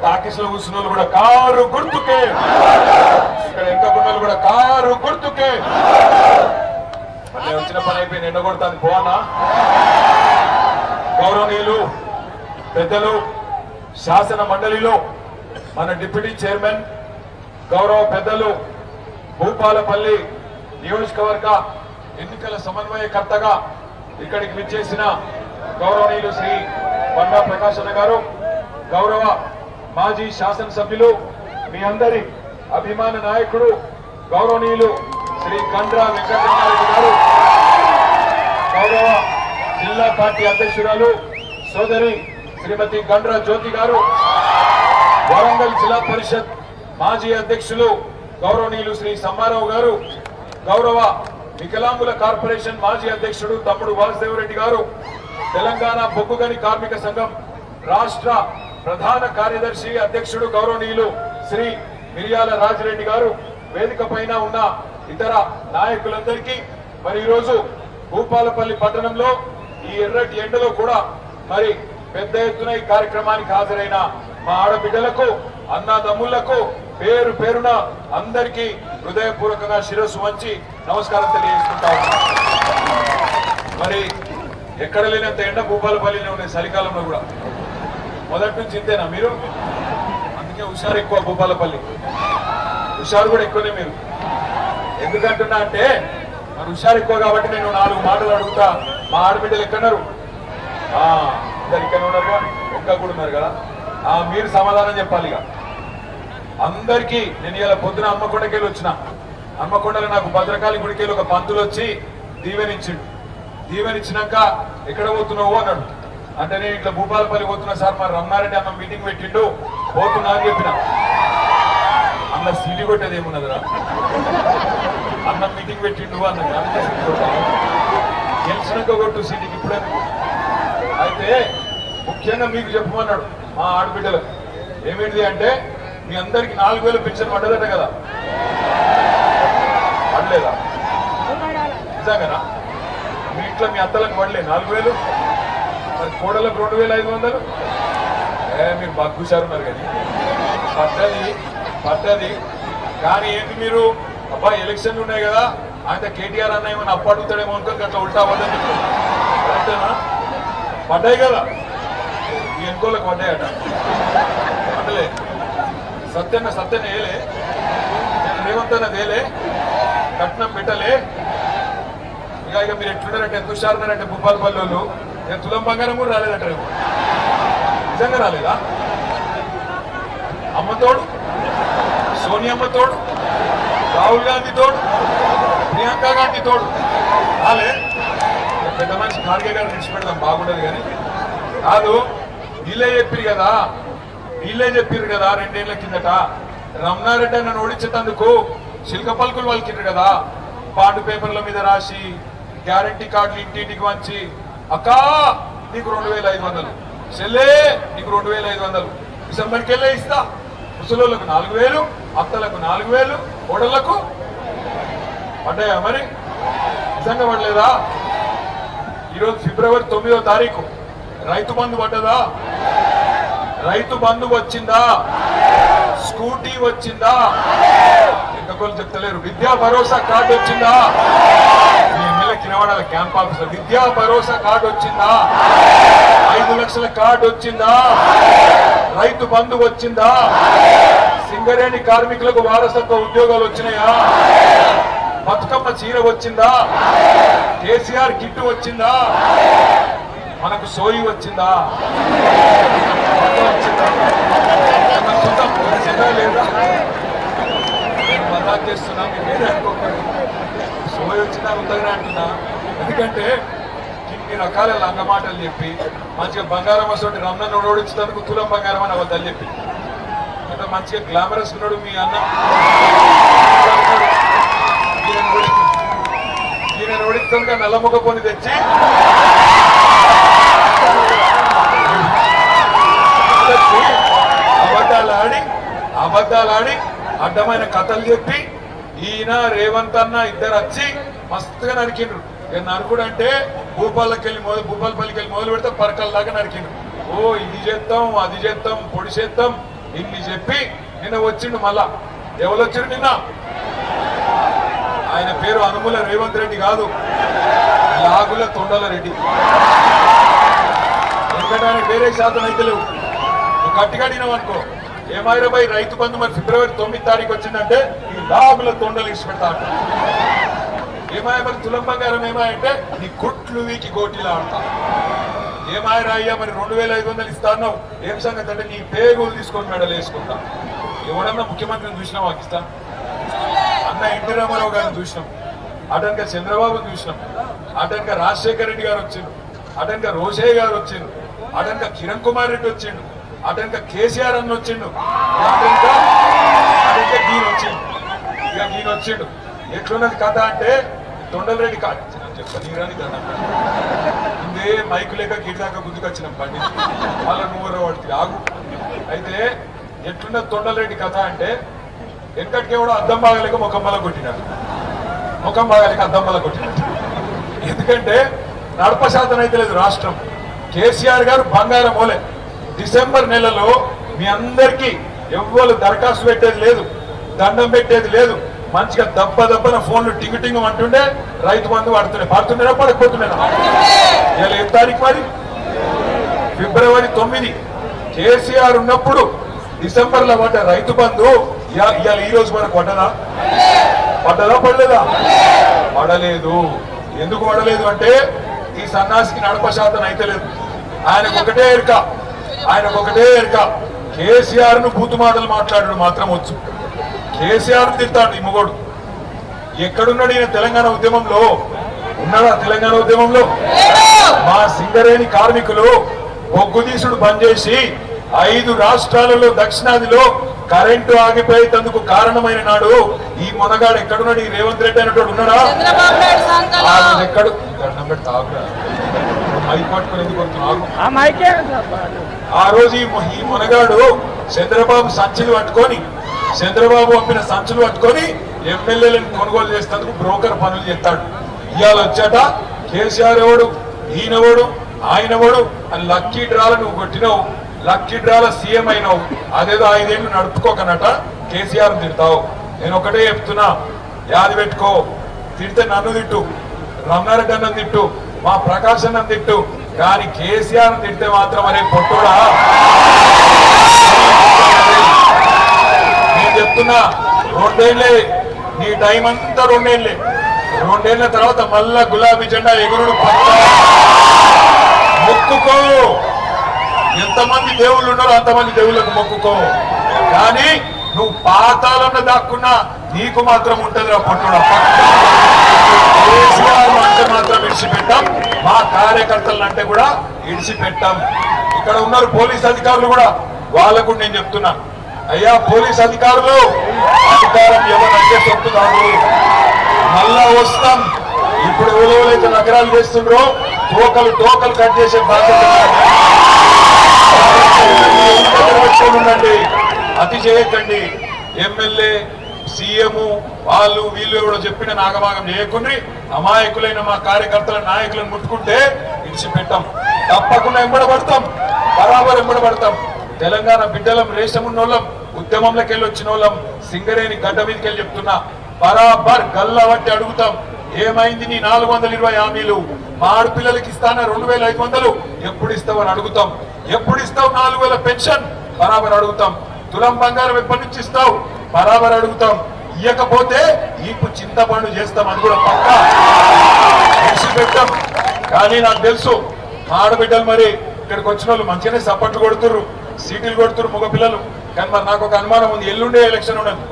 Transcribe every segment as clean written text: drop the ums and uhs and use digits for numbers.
Talkies లో కూర్చున్న వాళ్ళు కూడా కారు గుర్తుకే, ఇక్కడ ఎంతకున్న కూడా కారు గుర్తుకే. నేను వచ్చిన పని అయిపోయింది, ఎండగొడతాను పోనా. గౌరవనీయులు పెద్దలు శాసన మండలిలో మన డిప్యూటీ చైర్మన్ గౌరవ పెద్దలు భూపాలపల్లి నియోజకవర్గ ఎన్నికల సమన్వయకర్తగా ఇక్కడికి విచ్చేసిన గౌరవనీయులు శ్రీ బండా ప్రకాశన్న గారు, గౌరవ మాజీ శాసనసభ్యులు, మీ అందరి అభిమాన నాయకుడు గౌరవనీయులు శ్రీ గండ్రా వెంకటరమణారెడ్డి గారు, గౌరవ జిల్లా పార్టీ అధ్యక్షురాలు సోదరి శ్రీమతి గండ్రా జ్యోతి గారు, వరంగల్ జిల్లా పరిషత్ మాజీ అధ్యక్షులు గౌరవనీయులు శ్రీ సమ్మారావు గారు, గౌరవ వికలాంగుల కార్పొరేషన్ మాజీ అధ్యక్షుడు తమ్ముడు వాసుదేవరెడ్డి గారు, తెలంగాణ బొగ్గుగని కార్మిక సంఘం రాష్ట్ర ప్రధాన కార్యదర్శి అధ్యక్షుడు గౌరవనీయులు శ్రీ మిరియాల రాజిరెడ్డి గారు, వేదిక పైన ఉన్న ఇతర నాయకులందరికీ, మరి ఈరోజు భూపాలపల్లి పట్టణంలో ఈ ఎర్రటి ఎండలో కూడా మరి పెద్ద ఎత్తున ఈ కార్యక్రమానికి హాజరైన మా ఆడబిడ్డలకు, అన్నదమ్ములకు పేరు పేరున అందరికీ హృదయపూర్వకంగా శిరస్సు వంచి నమస్కారం తెలియజేసుకుంటా ఉన్నాం. మరి ఎక్కడ లేనంత ఎండ భూపాలపల్లిలో ఉండే చలికాలంలో కూడా మొదటి నుంచి ఇంతేనా మీరు? అందుకే హుషారు ఎక్కువ భూపాలపల్లి, హుషారు కూడా ఎక్కువనే మీరు. ఎందుకంటున్నా అంటే మరి హుషారు ఎక్కువ కాబట్టి నేను 4 మాటలు అడుగుతా. మా ఆడబిడ్డలు ఎక్కడున్నారు? ఇద్దరు ఇక్కడ ఉన్నారుగా, ఇంకా కూడా ఉన్నారు కదా. మీరు సమాధానం చెప్పాలి. ఇక అందరికీ నేను ఇలా పొద్దున హన్మకొండకెళ్ళి వచ్చిన. హన్మకొండలో నాకు భద్రకాళి గుడికెళ్ళి ఒక పంతులు వచ్చి దీవెనిచ్చిండు. దీవెనిచ్చినాక ఎక్కడ పోతున్నావు అన్నాడు. అంటే నేను ఇట్లా భూపాలపల్లి పోతున్నా సార్, మరి రమణారెడ్డి అన్న మీటింగ్ పెట్టిండు పోతున్నా అని చెప్పిన. అన్న సీటీ కొట్టేది ఏమున్నదిరా, అన్న మీటింగ్ పెట్టిండు అన్నది, అంతే సీటీ కొట్టాలి, గెలిచినాక కొట్టు సీటీకి ఇప్పుడే. అయితే ముఖ్యంగా మీకు చెప్పమన్నాడు మా ఆడబిడ్డలు. ఏమిటిది అంటే మీ అందరికి 4000 పెన్షన్ పడ్డదట కదా, పడలేదా? నిజంగానా? మీ ఇంట్లో మీ అత్తలకు పడలే 4000? మరి కోడలకు 2500? మీరు బగ్గుసారు ఉన్నారు కానీ పడ్డది. కానీ ఏంటి మీరు అబ్బా ఎలక్షన్లు ఉన్నాయి కదా, ఆయన కేటీఆర్ అన్న ఏమన్నా అప్పు అడుగుతాడేమో అనుకోని అట్లా ఉల్టా అవ్వదని కరెక్టేనా? పడ్డాయి కదా, ఈ ఎన్కోలకు పడ్డాయట. పడ్డలే. సత్యన్న వేయలే, రేవంత్ అన్న వేయలే, కట్నం పెట్టలే. ఇక మీరు ఎట్లున్నారంటే ఎంత హుషారున్నారంటే భూపాలపల్లి వాళ్ళు, నేను తులం బంగారం కూడా రాలేదట. రేపు నిజంగా రాలేదా? అమ్మతోడు, సోనియమ్మ తోడు, రాహుల్ గాంధీ తోడు, ప్రియాంక గాంధీ తోడు రాలే. పెద్ద మనిషి ఖార్గే గారు నిలిచిపెడదాం బాగుండదు కానీ కాదు. వీళ్ళే చెప్పారు కదా, 2 ఏళ్ల కిందట రమణారెడ్డి నన్ను ఓడించేటందుకు శిల్క పలుకులు వలికిండ్రు కదా, బాండ్ పేపర్ల మీద రాసి గ్యారంటీ కార్డులు ఇంటింటికి వంచి, అక్కా నీకు 2500, చెల్లే నీకు 2500, డిసెంబర్కి వెళ్ళే ఇస్తా, ముసలోళ్ళకు 4000, అత్తలకు 4000, ఓడళ్లకు పడ్డాయా? మరి నిజంగా పడలేదా? ఈరోజు ఫిబ్రవరి 9వ తారీఖు రైతు బంధు పడ్డదా? రైతు బంధు వచ్చిందా? స్కూటీ వచ్చిందా? ఇంకొకరు చెప్తలేరు. విద్యా భరోసా కార్డు వచ్చిందా? మీ ఎమ్మెల్యేకి నిలబడాల క్యాంప్ ఆఫీసర్. విద్యా భరోసా కార్డు వచ్చిందా? 5 లక్షల కార్డు వచ్చిందా? రైతు బంధు వచ్చిందా? సింగరేణి కార్మికులకు వారసత్వ ఉద్యోగాలు వచ్చినాయా? బతుకమ్మ చీర వచ్చిందా? కేసీఆర్ కిట్టు వచ్చిందా? మనకు సోయి వచ్చిందా? లేదా? నేను మజాక్ చేస్తున్నా, మీరే అనుకోకండి. సోయి వచ్చిందా ఉందని అంటున్నా. ఎందుకంటే ఇన్ని రకాల లంగ మాటలు చెప్పి మంచిగా బంగారం వస్తుంటే రమణ ఓడించడానికి తులం బంగారం అని అబద్ధాలు చెప్పి అంటే మంచిగా గ్లామరస్ ఉన్నాడు మీ అన్న. ఈయన ఓడించడానికి నల్లముఖ కొని తెచ్చి అబద్ధాలాడి అడ్డమైన కథలు చెప్పి ఈయన రేవంత్ అన్న ఇద్దరు వచ్చి మస్తుగా నరికిండ్రు. నరుకుడు అంటే భూపాలపల్లికి వెళ్ళి మొదలు పెడితే పరకల్లాగా నరికిండ్రు. ఓ ఇది చేద్దాం, అది చేద్దాం, పొడి చేద్దాం, ఇన్ని చెప్పి నిన్న వచ్చిండు మళ్ళా. ఎవరు వచ్చిండు నిన్న? ఆయన పేరు అనుముల రేవంత్ రెడ్డి కాదు, లాగుల తొండల రెడ్డి. ఎందుకంటే ఆయన వేరే శాతం అయితే లేవు. నువ్వు గట్టిగా అడిగినావనుకో, ఏమైరాబాయి రైతు బంధు మరి ఫిబ్రవరి 9 తారీఖు వచ్చిందంటే ఈ లాగుల తొండలు ఇచ్చి పెడతా. ఏమాయ మరి తులం బంగారం ఏమాయంటే నీ కుట్లు వీకి గోటిలా ఆడతా. ఏమాయరా అయ్యా మరి 2500 ఇస్తాను, ఏం సంగతి అంటే నీ పేగులు తీసుకొని మెడలు వేసుకుంటా. ఎవడన్నా ముఖ్యమంత్రిని చూసినాం పాకిస్తాన్? అన్న ఎన్టీ రామారావు గారిని చూసినాం, అటనక చంద్రబాబుని చూసినాం, అటనక రాజశేఖర రెడ్డి గారు వచ్చిండు, అటనక రోషయ్య గారు వచ్చిండు, అటనక కిరణ్ కుమార్ రెడ్డి వచ్చిండు, అటనక కేసీఆర్ అన్న వచ్చిండు, అటనక దీని వచ్చిండు. ఇక దీని వచ్చిండు. ఎట్లున్నది కథ అంటే తొండలరెడ్డి కాదు చెప్పనీరాని కదా. ఇందే మైకు లేక గిరిదాకా గుర్తుకొచ్చినాం బండి వాళ్ళ నువ్వు వాడికి ఆగు. అయితే ఎట్లున్న తొండలరెడ్డి కథ అంటే వెనకటికి కూడా అద్దం బాగలేక ముఖం బల కొట్టినాడు, ముఖం బాగలేక అద్దం బల కొట్టినాడు. ఎందుకంటే నడప శాతం అయితే లేదు రాష్ట్రం. కేసీఆర్ గారు బంగారం మోలే. డిసెంబర్ నెలలో మీ అందరికీ ఎవ్వరు దరఖాస్తు పెట్టేది లేదు, దండం పెట్టేది లేదు. మంచిగా దబ్బన ఫోన్లు టింగు టింగు అంటుండే రైతు బంధు పడుతుండేనా పడకపోతుండేనా? ఇలా ఏ తారీఖు మరి? ఫిబ్రవరి 9 కేసీఆర్ ఉన్నప్పుడు డిసెంబర్ లో పడ్డ రైతు బంధు ఇవాళ ఈ రోజు వరకు పడ్డదా? పడలేదా? పడలేదు. ఎందుకు పడలేదు అంటే ఈ సన్నాసికి నడప శాతం అయితే లేదు. ఆయనకు ఒకటే ఎరుక కేసీఆర్ ను బూతు మాటలు మాట్లాడడం మాత్రం వచ్చు. కేసీఆర్ తిడతాడు ఈ మొగోడు. ఎక్కడున్నాడు ఈయన? తెలంగాణ ఉద్యమంలో ఉన్నాడా? తెలంగాణ ఉద్యమంలో మా సింగరేణి కార్మికులు బొగ్గుదీసుడు బంద్ చేసి 5 రాష్ట్రాలలో దక్షిణాదిలో కరెంటు ఆగిపోయేందుకు కారణమైన నాడు ఈ మొనగాడు ఎక్కడున్నాడు? ఈ రేవంత్ రెడ్డి అనేటోడు ఉన్నాడా? ఎక్కడు దండం పెట్టి తాగురా, మైక్ పట్టుకుని ఎందుకు ఆ రోజు ఈ మొనగాడు చంద్రబాబు పంపిన సంచులు పట్టుకొని ఎమ్మెల్యేలను కొనుగోలు చేసేందుకు బ్రోకర్ పనులు చేస్తాడు. ఇవాళ వచ్చాట కేసీఆర్ ఎవడు, ఈయనవాడు, ఆయనవాడు అని లక్కీ డ్రాల నువ్వు కొట్టినావు, లక్కీ డ్రాల సీఎం అయినావు. అదేదో 5 ఏళ్ళు నడుపుకోకనట కేసీఆర్ తిడతావు. నేను ఒకటే చెప్తున్నా, యాది పెట్టుకో. తిడితే నన్ను తిట్టు, రమణారెడ్డి అన్నం తిట్టు, మా ప్రకాశ్ అన్నం తిట్టు, కానీ కేసీఆర్ తిడితే మాత్రం అరే పొట్టుడా నేను చెప్తున్నా. 2 ఏళ్ళే నీ టైం అంతా, 2 ఏళ్ళే. 2 ఏళ్ల తర్వాత మళ్ళా గులాబీ జెండా ఎగురుడు మొక్కుకో. ఎంతమంది దేవుళ్ళు ఉన్నారో అంతమంది దేవుళ్ళకు మొక్కుకో. కానీ నువ్వు పాతాలను దాక్కున్నా నీకు మాత్రం ఉంటుంది రా పట్టుడా. కేసీఆర్ అంటే మాత్రం ఇడిచిపెట్టాం, మా కార్యకర్తలను అంటే కూడా ఇడిచిపెట్టాం. ఇక్కడ ఉన్నారు పోలీస్ అధికారులు కూడా, వాళ్ళకు నేను చెప్తున్నా, అయ్యా పోలీస్ అధికారులు, అధికారం ఎవరంటే సొత్తు కాదు. మళ్ళా వస్తాం. ఇప్పుడు ఎవరైతే నగరాలు చేస్తుండ్రో టోకలు కట్ చేసే బాధ్యత ఉండండి, అతి చేయకండి. ఎమ్మెల్యే సీఎం వీళ్ళు ఎవరో చెప్పిన నాగభాగం చేయకుండా అమాయకులైన మా కార్యకర్తల నాయకులను ముట్టుకుంటే ఇడిచిపెట్టాం. తప్పకుండా ఎంబడబడతాం, బరాబర్ ఎంబడబడతాం. తెలంగాణ బిడ్డలం, రేషమున్నోళ్ళం, ఉద్యమంలోకి వెళ్ళి వచ్చిన వాళ్ళం, సింగరేణి గడ్డ మీదకి వెళ్ళి చెప్తున్నా, బరాబర్ గల్లా బట్టి అడుగుతాం. ఏమైంది నీ 420 హామీలు? మా ఆడపిల్లలకి ఇస్తానా 2500? ఎప్పుడు ఇస్తావని అడుగుతాం. ఎప్పుడు ఇస్తావు 4000 పెన్షన్? బరాబర్ అడుగుతాం. తులం బంగారం ఎప్పటి నుంచి ఇస్తావు? బరాబర్ అడుగుతాం. ఇయ్యకపోతే ఈపు చింతపండు చేస్తామని కూడా పక్కా పెట్టాం. కానీ నాకు తెలుసు మా ఆడబిడ్డలు మరి ఇక్కడికి వచ్చిన వాళ్ళు మంచిగానే సపోర్ట్లు కొడుతుర్రు, సీట్లు కొడుతురు మగపిల్లలు. కానీ మరి నాకు ఒక అనుమానం ఉంది, ఎల్లుండే ఎలక్షన్ ఉండదు.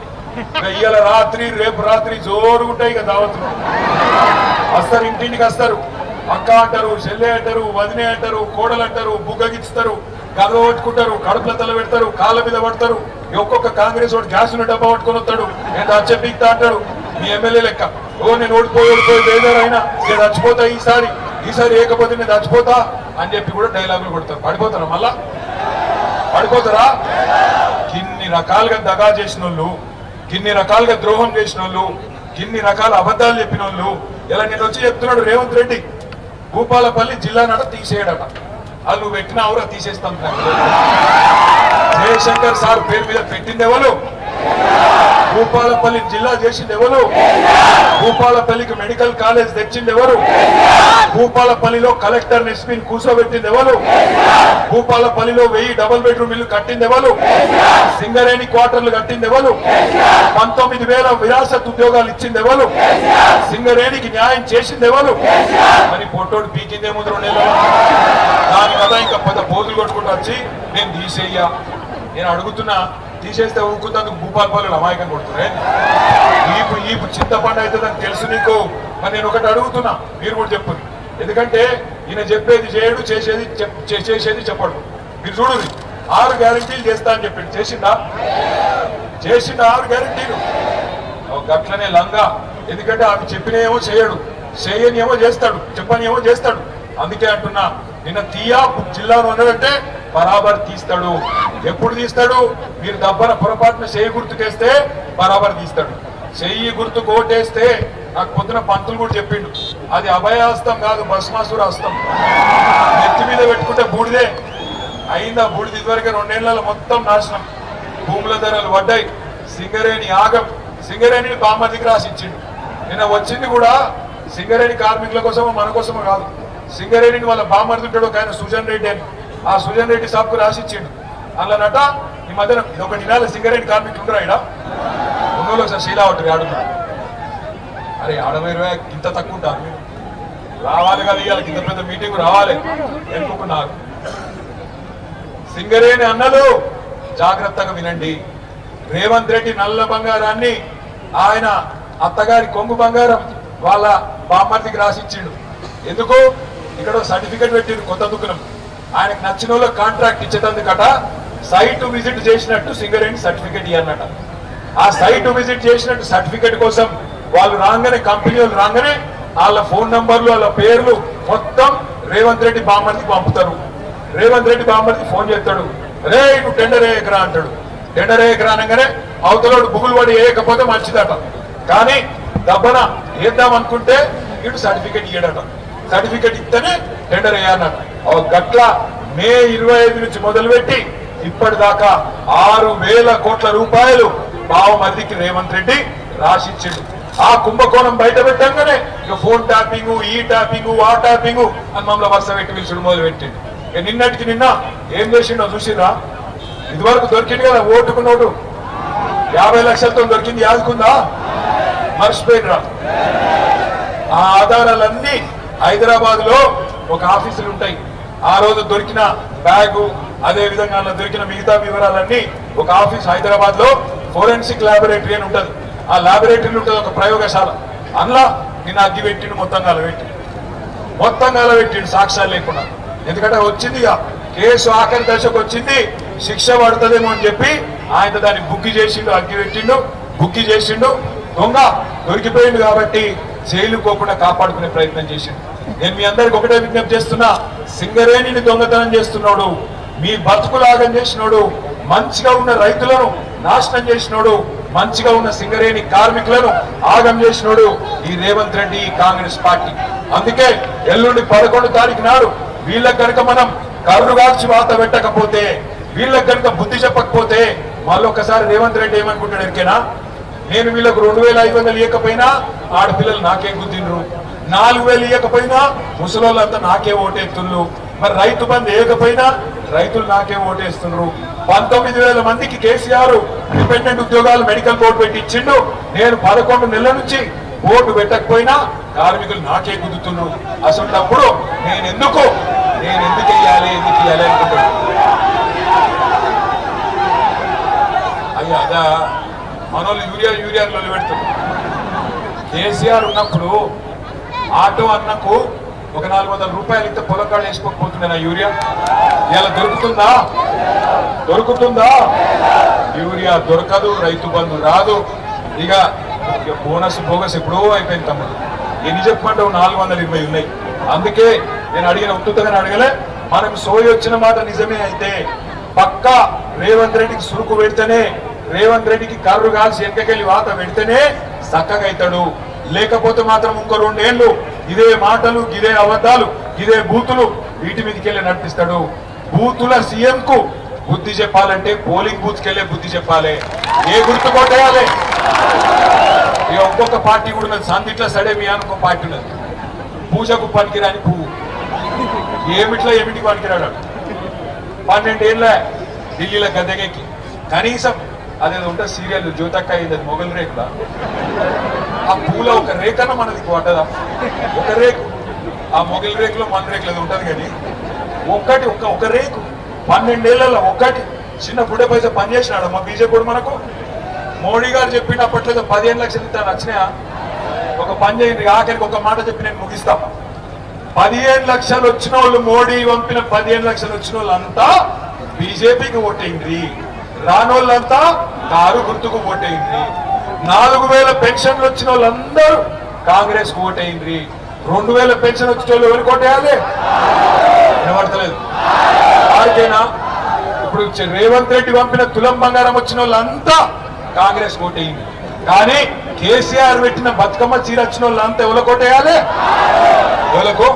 ఇవాళ రాత్రి రేపు రాత్రి జోరుగుంటాయి ఇక దావతులు. వస్తారు, ఇంటింటికి వస్తారు. అక్క అంటారు, చెల్లె అంటారు, వదినే అంటారు, కోడలు అంటారు, బుగ్గగిస్తారు, గద పట్టుకుంటారు, కడుపుల తల పెడతారు, కాళ్ళ మీద పడతారు. ఒక్కొక్క కాంగ్రెస్ వాడు గ్యాస్ డబ్బా పట్టుకొని వస్తాడు, నేను చచ్చిపోతా అంటాడు. మీ ఎమ్మెల్యే లెక్క నేను ఓడిపోయి బేదారైనా నేను చచ్చిపోతా, ఈసారి ఏకపోతే నేను చచ్చిపోతా అని చెప్పి కూడా డైలాగులు కొడతారు. పడిపోతారా? మళ్ళా పడిపోతారా? కిన్ని రకాలుగా దగా చేసిన వాళ్ళు, కిన్ని రకాలుగా ద్రోహం చేసిన వాళ్ళు, కిన్ని రకాల అబద్ధాలు చెప్పిన వాళ్ళు ఇలా నేను వచ్చి చెప్తున్నాడు రేవంత్ రెడ్డి భూపాలపల్లి జిల్లా నడ తీసేయడట. వాళ్ళు నువ్వు పెట్టినా ఎవరో తీసేస్తాం. జయశంకర్ సార్ పేరు మీద పెట్టింది ఎవరు? భూపాలపల్లి జిల్లా చేసింది ఎవరు? భూపాలపల్లికి మెడికల్ కాలేజ్ తెచ్చింది ఎవరు? భూపాలపల్లిలో కలెక్టర్ ఎస్పీని కూర్చోబెట్టింది ఎవరు? భూపాలపల్లిలో 1000 డబుల్ బెడ్రూమ్ ఇల్లు కట్టింది ఎవరు? సింగరేణి క్వార్టర్లు కట్టింది ఎవరు? 19,000 విరాసత్ ఉద్యోగాలు ఇచ్చింది ఎవరు? సింగరేణికి న్యాయం చేసింది ఎవరు? మరి పొట్టోడు పీకిందేమో 2 నెలలు. దాని కదా ఇంకా పెద్ద పోజులు కొట్టుకుంటూ వచ్చి నేను తీసేయ్యా. నేను అడుగుతున్నా, తీసేస్తే ఊరుకుందందుకు భూపాలపల్లిలో అమాయకం కొడుతున్నారే. ఈపు చింతపండు అవుతుందని తెలుసు నీకు. మరి నేను ఒకటి అడుగుతున్నా, మీరు కూడా చెప్పు. ఎందుకంటే ఈయన చెప్పేది చేయడు, చేసేది చెప్పడు. మీరు చూడండి, 6 గ్యారెంటీలు చేస్తా అని చెప్పాడు. చేసిందా? 6 గ్యారెంటీలు. గట్లనే లంగా. ఎందుకంటే అవి చెప్పినేమో చేయడు, చేయని ఏమో చేస్తాడు, చెప్పని ఏమో చేస్తాడు. అందుకే అంటున్నా, నిన్న తీయా జిల్లాలో ఉన్నాడంటే బరాబర్ తీస్తాడు. ఎప్పుడు తీస్తాడు? మీరు దబ్బన పొరపాటున చెయ్యి గుర్తుకేస్తే బరాబర్ తీస్తాడు. చెయ్యి గుర్తు కోటేస్తే నాకు పొద్దున పంతులు కూడా చెప్పిండు, అది అభయాస్తం కాదు, భస్మాసుర హస్తం. నెత్తి మీద పెట్టుకుంటే బూడిదే అయిందా? బూడిది ఇదివరకే 2 నెలల మొత్తం నాశనం. భూముల ధరలు పడ్డాయి. సింగరేణి ఆగం. సింగరేణిని బామ్మదికి రాసిచ్చిండు. నిన్న వచ్చింది కూడా సింగరేణి కార్మికుల కోసమో మన కోసమో కాదు. సింగరేణిని వాళ్ళ బామ్మర్దుంటాడు ఒక ఆయన సుజన్ రెడ్డి అని. ఆ సుజన్ రెడ్డి సాబ్కు రాసిచ్చిండు. అందులోనట ఈ మధ్యన ఒక నినాల సింగరేణి కార్మికులు ఉండరా ఇక్కడ ఉన్నోళ్ళు ఒకసారి శీలా ఉంటుంది ఆడుతున్నారు. అరే 60,000 ఇంత తక్కువ ఉంటారు మీరు? రావాలి కదా, ఇవాళ ఇంత పెద్ద మీటింగ్ రావాలి ఎన్నుకున్నారు. సింగరేణి అన్నలు జాగ్రత్తగా వినండి. రేవంత్ రెడ్డి నల్ల బంగారాన్ని ఆయన అత్తగారి కొంగు బంగారం వాళ్ళ బామ్మర్దికి రాసిచ్చిండు. ఎందుకు? ఇక్కడ సర్టిఫికెట్ పెట్టిండు కొత్త దుకాణం. ఆయనకు నచ్చిన వాళ్ళ కాంట్రాక్ట్ ఇచ్చేటందుకట సైట్ విజిట్ చేసినట్టు సింగరేణి సర్టిఫికెట్ ఇవ్వన్నట. ఆ సైట్ విజిట్ చేసినట్టు సర్టిఫికెట్ కోసం వాళ్ళు రాగానే, కంపెనీ వాళ్ళు రాగానే వాళ్ళ ఫోన్ నంబర్లు, వాళ్ళ పేర్లు మొత్తం రేవంత్ రెడ్డి బామ్మర్దికి పంపుతారు. రేవంత్ రెడ్డి బామ్మర్దికి ఫోన్ చేస్తాడు, రే నువ్వు టెండర్ వేయకరా అంటాడు. టెండర్ వేయకరా అనగానే అవతలోడు బుగులు పడి వేయకపోతే మంచిదట. కానీ దబ్బన వేద్దాం అనుకుంటే ఇటు సర్టిఫికెట్ ఇయ్యడట. సర్టిఫికెట్ ఇస్తేనే టెండర్ వేయాలన్నట. గట్ల మే 25 నుంచి మొదలుపెట్టి ఇప్పటిదాకా 6,000 కోట్ల రూపాయలు బావమర్దికి రేవంత్ రెడ్డి రాసిచ్చిండు. ఆ కుంభకోణం బయట పెట్టంగానే ఇక ఫోన్ ట్యాపింగ్, ఈ ట్యాపింగ్, ఆ ట్యాపింగ్ అని మమ్మల్ని వరుస పెట్టి పిలిచుడు మొదలు పెట్టిండు. నిన్నటికి నిన్న ఏం చేసిండో చూసిరా? ఇదివరకు దొరికింది కదా ఓటుకు నోటు 50 లక్షలతో దొరికింది, యాదుకుందా? మర్చిపోయినరా? ఆ ఆధారాలన్నీ హైదరాబాద్ లో ఒక ఆఫీసులు ఉంటాయి. ఆ రోజు దొరికిన బ్యాగు, అదే విధంగా దొరికిన మిగతా వివరాలన్నీ ఒక ఆఫీస్ హైదరాబాద్ లో ఫోరెన్సిక్ ల్యాబొరేటరీ అని ఉంటుంది. ఆ ల్యాబొరేటరీలో ఉంటుంది ఒక ప్రయోగశాల. అందులో నిన్న అగ్గి పెట్టిండు, మొత్తం గాల పెట్టిండు సాక్ష్యాలు లేకుండా. ఎందుకంటే వచ్చింది ఇక కేసు ఆఖరి దశకు వచ్చింది, శిక్ష పడుతుందేమో అని చెప్పి ఆయన దాన్ని బుక్కి చేసిండు, అగ్గి పెట్టిండు, బుక్కి చేసిండు. దొంగ దొరికిపోయిండు కాబట్టి జైలు పోకుండా కాపాడుకునే ప్రయత్నం చేసిండు. నేను మీ అందరికి ఒకటే విజ్ఞప్తి చేస్తున్నా, సింగరేణిని దొంగతనం చేస్తున్నాడు, మీ బతుకులాగం చేసినోడు, మంచిగా ఉన్న రైతులను నాశనం చేసినోడు, మంచిగా ఉన్న సింగరేణి కార్మికులను ఆగం చేసినోడు ఈ రేవంత్ రెడ్డి, ఈ కాంగ్రెస్ పార్టీ. అందుకే ఎల్లుండి 11 తారీఖు నాడు వీళ్ళకి కనుక మనం కర్రు కాల్చి వాత పెట్టకపోతే, వీళ్ళకి కనుక బుద్ధి చెప్పకపోతే మళ్ళొకసారి రేవంత్ రెడ్డి ఏమనుకుంటాడు ఎరికేనా? నేను వీళ్ళకు 2,500 ఇవ్వకపోయినా ఆడపిల్లలు నాకే గుద్దిండ్రు, 4,000 ఇవ్వకపోయినా ముసలోళ్ళంతా నాకే ఓటేస్తున్నారు, మరి రైతు బంధు వేయకపోయినా రైతులు నాకే ఓటేస్తున్నారు. 19,000 మందికి కేసీఆర్ డిపెండెంట్ ఉద్యోగాలు మెడికల్ బోర్డు పెట్టి ఇచ్చిండు. నేను 11 నెలల నుంచి బోర్డు పెట్టకపోయినా కార్మికులు నాకే గుద్దుతున్నారు. అసలు నేను ఎందుకు వేయాలి అనుకుంటున్నాను. అయ్యా అదా మనోళ్ళు యూరియాలో పెడుతున్నారు. కేసీఆర్ ఉన్నప్పుడు ఆటో అన్నకు ఒక 400 రూపాయలు ఇస్తే పొలకాళ్ళు వేసుకోకపోతుండే నా యూరియా. ఇలా దొరుకుతుందా? యూరియా దొరకదు, రైతు బంధు రాదు. ఇక బోగస్ ఎప్పుడో అయిపోయింది తమ్ముడు. ఎన్ని చెప్పమంటావు? 420 ఉన్నాయి. అందుకే నేను అడిగిన ఉత్తుతగానే అడగలే. మనకు సోయి వచ్చిన మాట నిజమే అయితే పక్కా రేవంత్ రెడ్డికి సురుకు పెడితేనే, రేవంత్ రెడ్డికి కర్రు కాల్చి ఎక్కకెళ్ళి వాత పెడితేనే చక్కగా అవుతాడు. లేకపోతే మాత్రం ఇంకో 2 ఏళ్ళు ఇదే మాటలు, ఇదే అబద్ధాలు, ఇదే బూతులు వీటి మీదకి వెళ్ళి నడిపిస్తాడు. బూతుల సీఎం కు బుద్ధి చెప్పాలంటే పోలింగ్ బూత్ కెళ్ళే బుద్ధి చెప్పాలి. ఏ గుర్తు కొట్టేయాలి. ఇక ఒక్కొక్క పార్టీ కూడా ఉన్నది. సందిట్ల సడే మీ అనుకో పార్టీ ఉన్నది. పూజకు పనికిరాని పువ్వు ఏమిటికి పనికిరాడు. 12 ఏళ్ళ ఢిల్లీలో గద్దెగెక్కి కనీసం అదేదో ఉంటుంది సీరియల్ జ్యోతక్క అయింది, అది మొగల్ రేకుల. ఆ పూల ఒక రేఖన మనది పడ్డదా? ఒక రేకు. ఆ మొగల్ రేకులో మన రేకులు అది ఉంటుంది కానీ ఒక్కటి ఒక రేకు 12 ఏళ్లలో ఒక్కటి చిన్న బుడ్డ పైసా పనిచేసినాడు మా బీజేపీ కూడా. మనకు మోడీ గారు చెప్పినప్పట్లేదు 15 లక్షలు ఇస్తాను వచ్చినాయా? ఒక పని చేయండి. ఆఖరికి ఒక మాట చెప్పి నేను ముగిస్తా. 15 లక్షలు వచ్చిన వాళ్ళు, మోడీ పంపిన 15 లక్షలు వచ్చిన వాళ్ళంతా బీజేపీకి ఓటైంది. రానోళ్ళంతా కారు గుర్తుకు ఓటైంది. 4000 పెన్షన్లు వచ్చిన వాళ్ళందరూ కాంగ్రెస్ కు ఓటైంది. 2000 పెన్షన్ వచ్చిన వాళ్ళు ఎవరికి ఓటేయాలి? వినబడతలేదు. వారికైనా ఇప్పుడు రేవంత్ రెడ్డి పంపిన తులం బంగారం వచ్చిన వాళ్ళంతా కాంగ్రెస్ ఓటేయింది. కానీ కేసీఆర్ పెట్టిన బతుకమ్మ చీర వచ్చిన వాళ్ళంతా ఎవరికి ఓటేయాలి? ఎవలకు?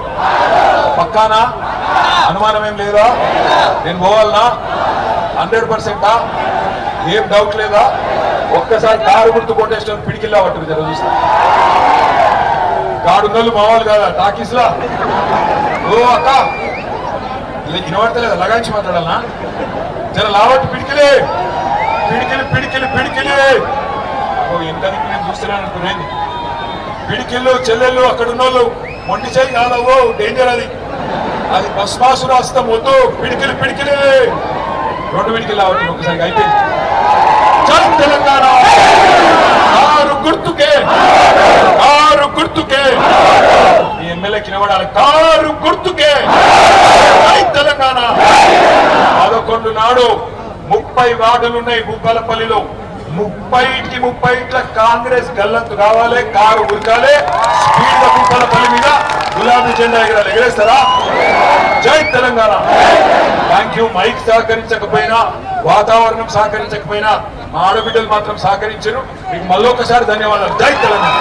పక్కానా? అనుమానం ఏం లేదా? నేను పోవాలనా? 100%? ఏం డౌట్ లేదా? ఒక్కసారి కారు గుర్తు కొట్టేసిన పిడికిల్లా పట్టు జర చూస్తా. గాడున్నోళ్ళు మావాళ్ళు కాదా టాకీస్లా? ఓ అక్క వినబడతలేదా? లగాంచి మాట్లాడాలనా? జర లావట్టు పిడికిలే పిడికిలి. ఎంత నేను చూస్తున్నాను అనుకునేది. పిడికిళ్ళు చెల్లెళ్ళు అక్కడ ఉన్నోళ్ళు మొండి చేయి కాదవో, డేంజర్ అది. అది భస్మాసుర హస్తం వద్దు. పిడికిలి 2 పిడికిలు లావట్టు ఒకసారి అయిపోయింది. జై తెలంగాణ. కారు గుర్తుకే ఈ ఎమ్మెల్యేకి నిలబడాలి. కారు గుర్తుకే. జై తెలంగాణ. 11 నాడు 30 వార్డులు ఉన్నాయి భూపాలపల్లిలో. 30 కాంగ్రెస్ గల్లంతు కావాలి. కారు ఉరకాలి. స్పీడ్ గా భూపాలపల్లి మీద గులాబీ జెండా ఎగరాలి. ఎగరేస్తారా? జై తెలంగాణ. Thank you. మైక్ సహకరించకపోయినా, వాతావరణం సహకరించకపోయినా మా ఆడబిడ్డలు మాత్రం సహకరించారు. మీకు మళ్ళొకసారి ధన్యవాదాలు. జై తెలంగాణ.